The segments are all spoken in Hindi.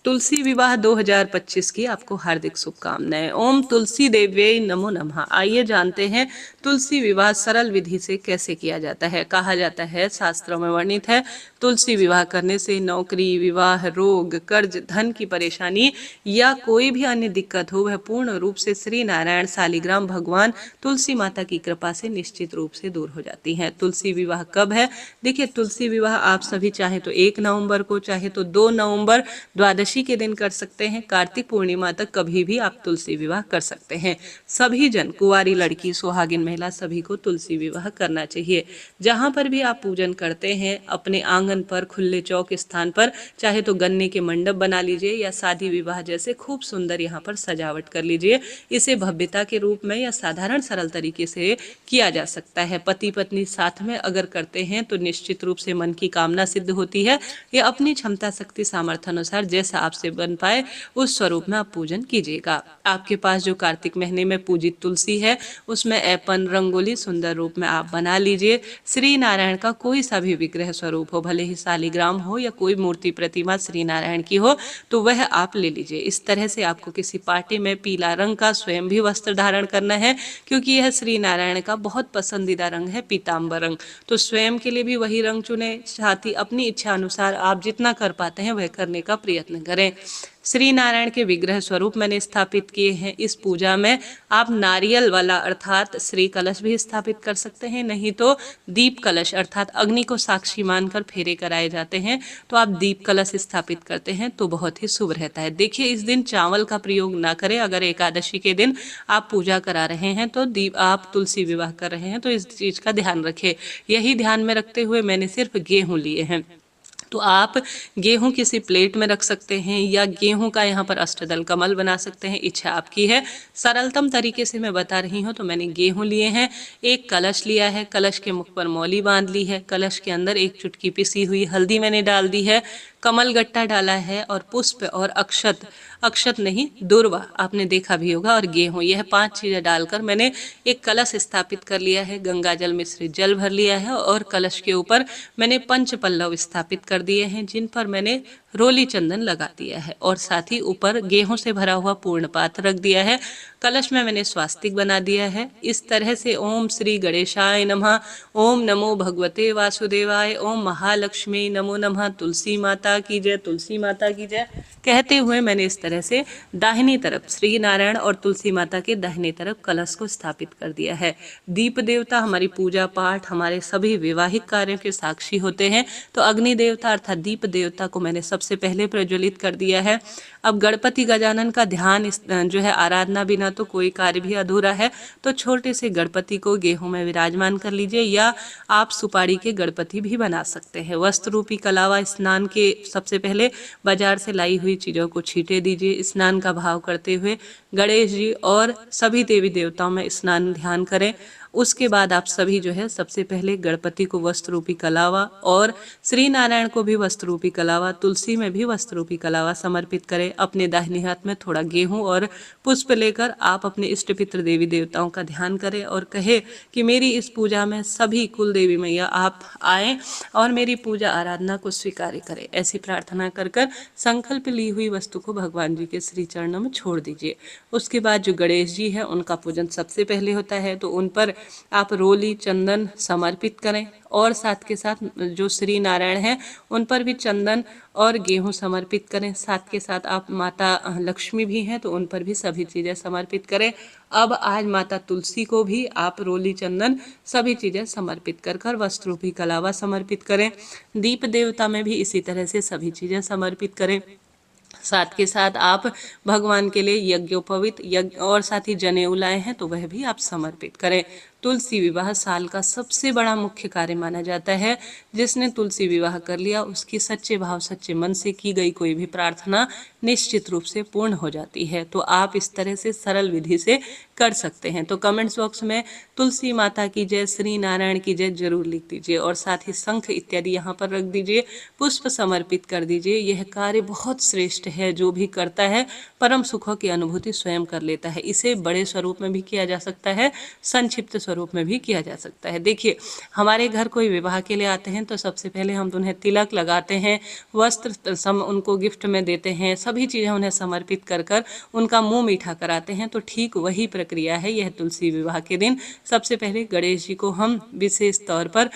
तुलसी विवाह 2025 की आपको हार्दिक शुभकामनाएं। ओम तुलसी देव्यै नमो नमः। आइए जानते हैं तुलसी विवाह सरल विधि से कैसे किया जाता है। कहा जाता है, शास्त्रों में वर्णित है, तुलसी विवाह करने से नौकरी, विवाह, रोग, कर्ज, धन की परेशानी या कोई भी अन्य दिक्कत हो, वह पूर्ण रूप से श्री नारायण शालिग्राम भगवान तुलसी माता की कृपा से निश्चित रूप से दूर हो जाती है। तुलसी विवाह कब है? देखिए, तुलसी विवाह आप सभी चाहे तो 1 नवंबर को, चाहे तो 2 नवंबर द्वादशी के दिन कर सकते हैं। कार्तिक पूर्णिमा तक कभी भी आप तुलसी विवाह कर सकते हैं। सभी जन, कुंवारी लड़की, सुहागिन महिला, सभी को तुलसी विवाह करना चाहिए। जहां पर भी आप पूजन करते हैं, अपने आंगन पर, खुले चौक स्थान पर, चाहे तो गन्ने के मंडप बना लीजिए या शादी विवाह जैसे खूब सुंदर यहाँ पर सजावट कर लीजिए। इसे भव्यता के रूप में या साधारण सरल तरीके से किया जा सकता है। पति पत्नी साथ में अगर करते हैं तो निश्चित रूप से मन की कामना सिद्ध होती है। या अपनी क्षमता, शक्ति, सामर्थ्य अनुसार जैसा आपसे बन पाए उस स्वरूप में आप पूजन कीजिएगा। आपके पास जो कार्तिक महीने में पूजित तुलसी है, उसमें ऐपन, रंगोली सुंदर रूप में आप बना लीजिए। श्री नारायण का कोई सा भी विग्रह स्वरूप हो, भले ही शालिग्राम हो या कोई मूर्ति प्रतिमा श्री नारायण की हो, तो वह आप ले लीजिए। इस तरह से आपको किसी पार्टी में पीला रंग का स्वयं भी वस्त्र धारण करना है, क्योंकि यह श्री नारायण का बहुत पसंदीदा रंग है, पीताम्बर रंग। तो स्वयं के लिए भी वही रंग चुने, साथ ही अपनी इच्छा अनुसार आप जितना कर पाते हैं वह करने का प्रयत्न करें। श्री नारायण के विग्रह स्वरूप मैंने स्थापित किए हैं। इस पूजा में आप नारियल वाला अर्थात श्री कलश भी स्थापित कर सकते हैं, नहीं तो दीप कलश अर्थात अग्नि को साक्षी मानकर फेरे कराए जाते हैं, तो आप दीप कलश स्थापित करते हैं तो बहुत ही शुभ रहता है। देखिए, इस दिन चावल का प्रयोग ना करें। अगर एकादशी के दिन आप पूजा करा रहे हैं तो आप तुलसी विवाह कर रहे हैं तो इस चीज का ध्यान रखें। यही ध्यान में रखते हुए मैंने सिर्फ गेहूं लिए हैं। तो आप गेहूं किसी प्लेट में रख सकते हैं या गेहूं का यहाँ पर अष्टदल कमल बना सकते हैं, इच्छा आपकी है। सरलतम तरीके से मैं बता रही हूँ। तो मैंने गेहूं लिए हैं, एक कलश लिया है, कलश के मुख पर मौली बांध ली है, कलश के अंदर 1 चुटकी पिसी हुई हल्दी मैंने डाल दी है, कमल गट्टा डाला है और पुष्प और अक्षत, अक्षत नहीं दुर्वा आपने देखा भी होगा, और गेहूं, यह 5 चीजें डालकर मैंने एक कलश स्थापित कर लिया है। गंगा जल मिश्रित जल भर लिया है और कलश के ऊपर मैंने पंच पल्लव स्थापित कर दिए हैं, जिन पर मैंने रोली चंदन लगा दिया है और साथ ही ऊपर गेहूं से भरा हुआ पूर्ण पात्र रख दिया है। कलश में मैंने स्वास्तिक बना दिया है। इस तरह से ओम श्री गणेशाय नमः, ओम नमो भगवते वासुदेवाय, ओम महालक्ष्मी नमो नमः, तुलसी माता की जय, तुलसी माता की जय कहते हुए मैंने इस तरह से दाहिनी तरफ श्री नारायण और तुलसी माता के दाहिनी तरफ कलश को स्थापित कर दिया है। दीप देवता हमारी पूजा पाठ, हमारे सभी वैवाहिक कार्यों के साक्षी होते हैं, तो अग्नि देवता अर्थात दीप देवता को मैंने सबसे पहले प्रज्वलित कर दिया है। अब गणपति गजानन का ध्यान जो है, आराधना बिना तो कोई कार्य भी अधूरा है। तो छोटे से गणपति को गेहूं में विराजमान कर लीजिए या आप सुपारी के गणपति भी बना सकते हैं। वस्त्र रूपी कलावा स्नान के सबसे पहले बाजार से लाई हुई चीजों को छींटे दीजिए। स्नान का भाव करते हुए गणेश जी और सभी देवी देवताओं में स्नान ध्यान करें। उसके बाद आप सभी जो है, सबसे पहले गणपति को वस्त्र रूपी कलावा और श्री नारायण को भी वस्त्र रूपी कलावा, तुलसी में भी वस्त्र रूपी कलावा समर्पित करें। अपने दाहिने हाथ में थोड़ा गेहूं और पुष्प लेकर आप अपने इष्ट पितृ देवी देवताओं का ध्यान करें और कहे कि मेरी इस पूजा में सभी कुल देवी मैया आप आए और मेरी पूजा आराधना को स्वीकार करें। ऐसी प्रार्थना कर कर संकल्प ली हुई वस्तु को भगवान जी के श्री चरणों में छोड़ दीजिए। उसके बाद जो गणेश जी है, उनका पूजन सबसे पहले होता है, तो उन पर आप रोली चंदन समर्पित करें और साथ के साथ जो श्री नारायण हैं उन पर भी चंदन और गेहूं समर्पित करें। साथ के साथ आप माता लक्ष्मी भी हैं तो उन पर भी सभी चीजें समर्पित करें। अब आज माता तुलसी को भी आप रोली चंदन सभी चीजें समर्पित कर कर वस्त्र रूपी कलावा समर्पित करें। दीप देवता में भी इसी तरह से सभी चीजें समर्पित करें। साथ के साथ आप भगवान के लिए यज्ञोपवीत यज्ञ और साथ ही जनेऊ लाए हैं तो वह भी आप समर्पित करें। तुलसी विवाह साल का सबसे बड़ा मुख्य कार्य माना जाता है। जिसने तुलसी विवाह कर लिया उसकी सच्चे भाव सच्चे मन से की गई कोई भी प्रार्थना निश्चित रूप से पूर्ण हो जाती है। तो आप इस तरह से सरल विधि से कर सकते हैं। तो कमेंट्स बॉक्स में तुलसी माता की जय, श्री नारायण की जय जरूर लिख दीजिए और साथ ही शंख इत्यादि यहाँ पर रख दीजिए, पुष्प समर्पित कर दीजिए। यह कार्य बहुत श्रेष्ठ है। जो भी करता है परम सुखों की अनुभूति स्वयं कर लेता है। इसे बड़े स्वरूप में भी किया जा सकता है, संक्षिप्त स्वरूप में भी किया जा सकता है। देखिए, हमारे घर कोई विवाह के लिए आते हैं तो सबसे पहले हम उन्हें तिलक लगाते हैं, वस्त्र उनको गिफ्ट में देते हैं, सभी चीज़ें उन्हें समर्पित कर कर उनका मुंह मीठा कराते हैं। तो ठीक वही प्रक्रिया है यह तुलसी विवाह के दिन। सबसे पहले गणेश जी को हम विशेष तौर पर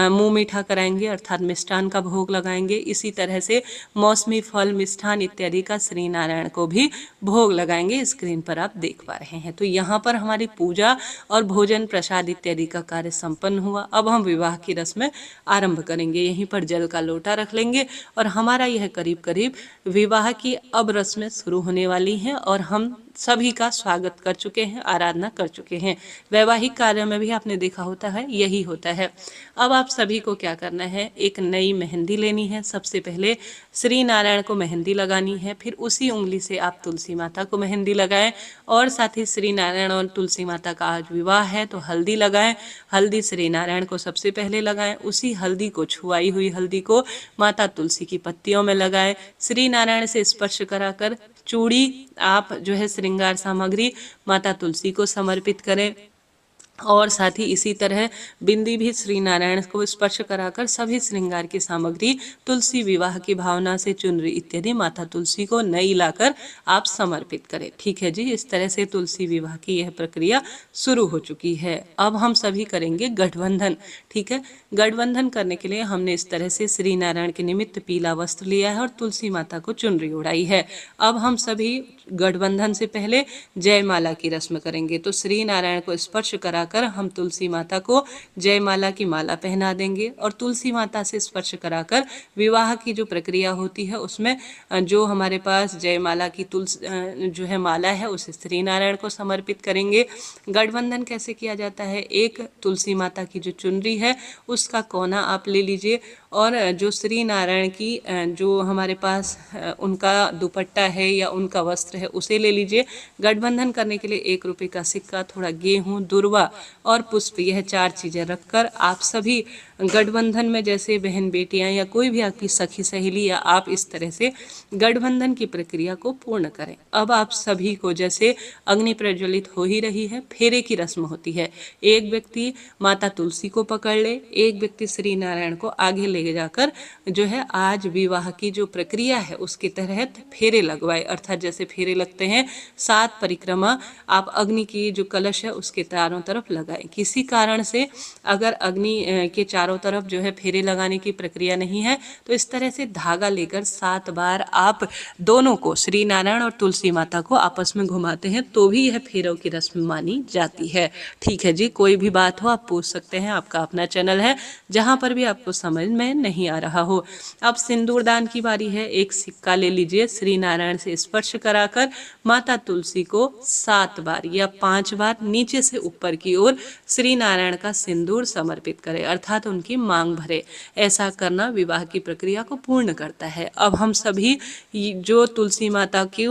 मुंह मीठा कराएंगे, अर्थात मिष्ठान का भोग लगाएंगे। इसी तरह से मौसमी फल, मिष्ठान इत्यादि का श्री नारायण को भी भोग लगाएंगे। स्क्रीन पर आप देख पा रहे हैं। तो यहाँ पर हमारी पूजा और भोजन प्रसाद इत्यादि का कार्य संपन्न हुआ। अब हम विवाह की रस्म आरंभ करेंगे। यहीं पर जल का लोटा रख लेंगे और हमारा यह करीब करीब विवाह की अब रस्में शुरू होने वाली हैं और हम सभी का स्वागत कर चुके हैं, आराधना कर चुके हैं। वैवाहिक कार्य में भी आपने देखा होता है यही होता है। अब आप सभी को क्या करना है, एक नई मेहंदी लेनी है। सबसे पहले श्री नारायण को मेहंदी लगानी है, फिर उसी उंगली से आप तुलसी माता को मेहंदी लगाएं और साथ ही श्री नारायण और तुलसी माता का आज विवाह है तो हल्दी लगाएं। हल्दी श्री नारायण को सबसे पहले लगाएं, उसी हल्दी को, छुआई हुई हल्दी को माता तुलसी की पत्तियों में लगाएं। श्री नारायण से स्पर्श कराकर चूड़ी, आप जो है श्रृंगार सामग्री माता तुलसी को समर्पित करें और साथ ही इसी तरह बिंदी भी श्री नारायण को स्पर्श कराकर सभी श्रृंगार की सामग्री तुलसी विवाह की भावना से चुनरी इत्यादि माता तुलसी को नई लाकर आप समर्पित करें। ठीक है जी, इस तरह से तुलसी विवाह की यह प्रक्रिया शुरू हो चुकी है। अब हम सभी करेंगे गठबंधन। ठीक है, गठबंधन करने के लिए हमने इस तरह से श्री नारायण के निमित्त पीला वस्त्र लिया है और तुलसी माता को चुनरी उड़ाई है। अब हम सभी गठबंधन से पहले जयमाला की रस्म करेंगे। तो श्री नारायण को स्पर्श कराकर हम तुलसी माता को जयमाला की माला पहना देंगे और तुलसी माता से स्पर्श कराकर विवाह की जो प्रक्रिया होती है उसमें जो हमारे पास जयमाला की तुलसी जो है माला है उसे श्री नारायण को समर्पित करेंगे। गठबंधन कैसे किया जाता है, एक तुलसी माता की जो चुनरी है उसका कोना आप ले लीजिए और जो श्री नारायण की जो हमारे पास उनका दुपट्टा है या उनका वस्त्र है उसे ले लीजिए। गठबंधन करने के लिए 1 रुपये का सिक्का, थोड़ा गेहूं, दुर्वा और पुष्प, यह 4 चीज़ें रखकर आप सभी गठबंधन में, जैसे बहन बेटियां या कोई भी आपकी सखी सहेली या आप, इस तरह से गठबंधन की प्रक्रिया को पूर्ण करें। अब आप सभी को, जैसे अग्नि प्रज्वलित हो ही रही है, फेरे की रस्म होती है। एक व्यक्ति माता तुलसी को पकड़ ले, एक व्यक्ति श्री नारायण को आगे ले जाकर जो है आज विवाह की जो प्रक्रिया है उसके तहत फेरे लगवाए। अर्थात जैसे फेरे लगते हैं 7 परिक्रमा आप अग्नि की जो कलश है उसके चारों तरफ लगाएं। किसी कारण से अगर अग्नि के चारों तरफ जो है फेरे लगाने की प्रक्रिया नहीं है तो इस तरह से धागा लेकर 7 बार आप दोनों को, श्री नारायण और तुलसी माता को आपस में घुमाते हैं तो भी यह फेरों की रस्म मानी जाती है। ठीक है जी, कोई भी बात हो आप पूछ सकते हैं, आपका अपना चैनल है, जहां पर भी आपको समझ में नहीं आ रहा हो। अब सिंदूर दान की बारी है। एक सिक्का ले लीजिए, श्री नारायण से स्पर्श कराकर माता तुलसी को 7 बार या 5 बार नीचे से ऊपर की ओर श्री नारायण का सिंदूर समर्पित करें, अर्थात उनकी मांग भरे। ऐसा करना विवाह की प्रक्रिया को पूर्ण करता है। अब हम सभी जो तुलसी माता की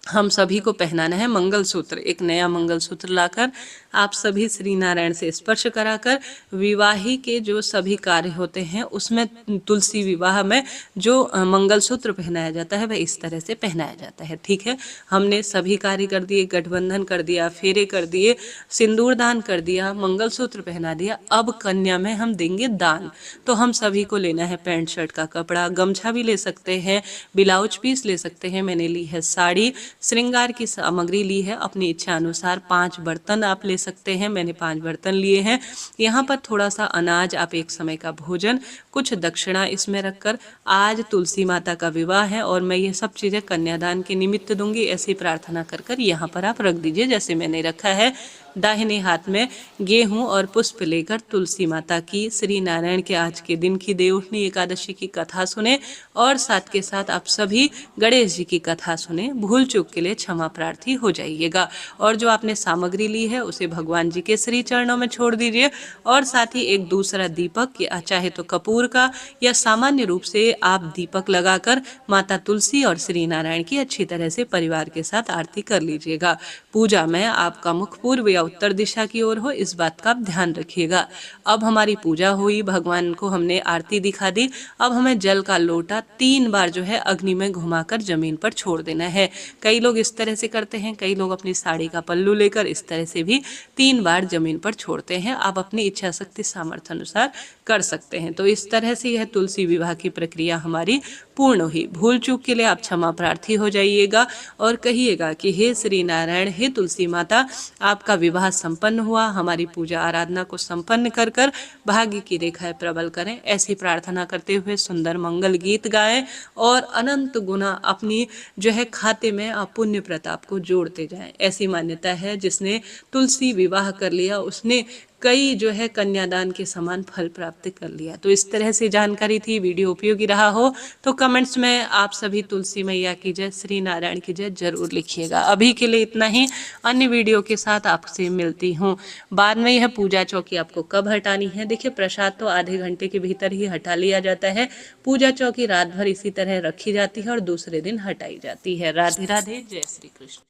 हम सभी को पहनाना है मंगलसूत्र। एक नया मंगलसूत्र लाकर आप सभी श्री नारायण से स्पर्श कराकर विवाही के जो सभी कार्य होते हैं उसमें तुलसी विवाह में जो मंगलसूत्र पहनाया जाता है वह इस तरह से पहनाया जाता है। ठीक है, हमने सभी कार्य कर दिए, गठबंधन कर दिया, फेरे कर दिए, सिंदूर दान कर दिया, मंगलसूत्र पहना दिया। अब कन्या में हम देंगे दान। तो हम सभी को लेना है पैंट शर्ट का कपड़ा, गमछा भी ले सकते हैं, ब्लाउज पीस ले सकते हैं, मैंने ली है साड़ी, श्रृंगार की सामग्री ली है अपनी इच्छा अनुसार। 5 बर्तन आप ले सकते हैं, मैंने 5 बर्तन लिए हैं। यहाँ पर थोड़ा सा अनाज, आप एक समय का भोजन, कुछ दक्षिणा इसमें रखकर, आज तुलसी माता का विवाह है और मैं ये सब चीज़ें कन्यादान के निमित्त दूंगी, ऐसी प्रार्थना कर कर यहाँ पर आप रख दीजिए जैसे मैंने रखा है। दाहिने हाथ में गेहूं और पुष्प लेकर तुलसी माता की, श्री नारायण के आज के दिन की देवउठनी एकादशी की कथा सुने और साथ के साथ आप सभी गणेश जी की कथा सुने। भूल चूक के लिए क्षमा प्रार्थी हो जाइएगा और जो आपने सामग्री ली है उसे भगवान जी के श्री चरणों में छोड़ दीजिए और साथ ही एक दूसरा दीपक, या चाहे तो कपूर का या सामान्य रूप से आप दीपक लगाकर माता तुलसी और श्री नारायण की अच्छी तरह से परिवार के साथ आरती कर लीजिएगा। पूजा में आपका मुख पूर्व या उत्तर दिशा की ओर हो, इस बात का आप ध्यान रखिएगा। अब हमारी पूजा हुई, भगवान को हमने आरती दिखा दी। अब हमें जल का लोटा 3 बार जो है अग्नि में घुमाकर जमीन पर छोड़ देना है। कई लोग इस तरह से करते हैं, कई लोग अपनी साड़ी का पल्लू लेकर इस तरह से भी 3 बार जमीन पर छोड़ते हैं। आप अपनी इच्छा शक्ति सामर्थ्य अनुसार कर सकते हैं। तो इस तरह से यह तुलसी विवाह की प्रक्रिया हमारी पूर्ण हुई। भूल चूक के लिए आप क्षमा प्रार्थी हो जाइएगा और कहिएगा कि हे श्री नारायण, हे तुलसी माता, आपका विवाह संपन्न हुआ। हमारी पूजा आराधना को संपन्न कर कर भाग्य की रेखाएं प्रबल करें। ऐसी प्रार्थना करते हुए सुंदर मंगल गीत गाएं और अनंत गुना अपनी जो है खाते में आप पुण्य प्रताप को जोड़ते जाएं। ऐसी मान्यता है, जिसने तुलसी विवाह कर लिया उसने कई जो है कन्यादान के समान फल प्राप्त कर लिया। तो इस तरह से जानकारी थी। वीडियो उपयोगी रहा हो तो कमेंट्स में आप सभी तुलसी मैया की जय, श्री नारायण की जय जरूर लिखिएगा। अभी के लिए इतना ही। अन्य वीडियो के साथ आपसे मिलती हूँ। बाद में यह पूजा चौकी आपको कब हटानी है, देखिए प्रसाद तो आधे घंटे के भीतर ही हटा लिया जाता है। पूजा चौकी रात भर इसी तरह रखी जाती है और दूसरे दिन हटाई जाती है। राधे राधे, जय श्री कृष्ण।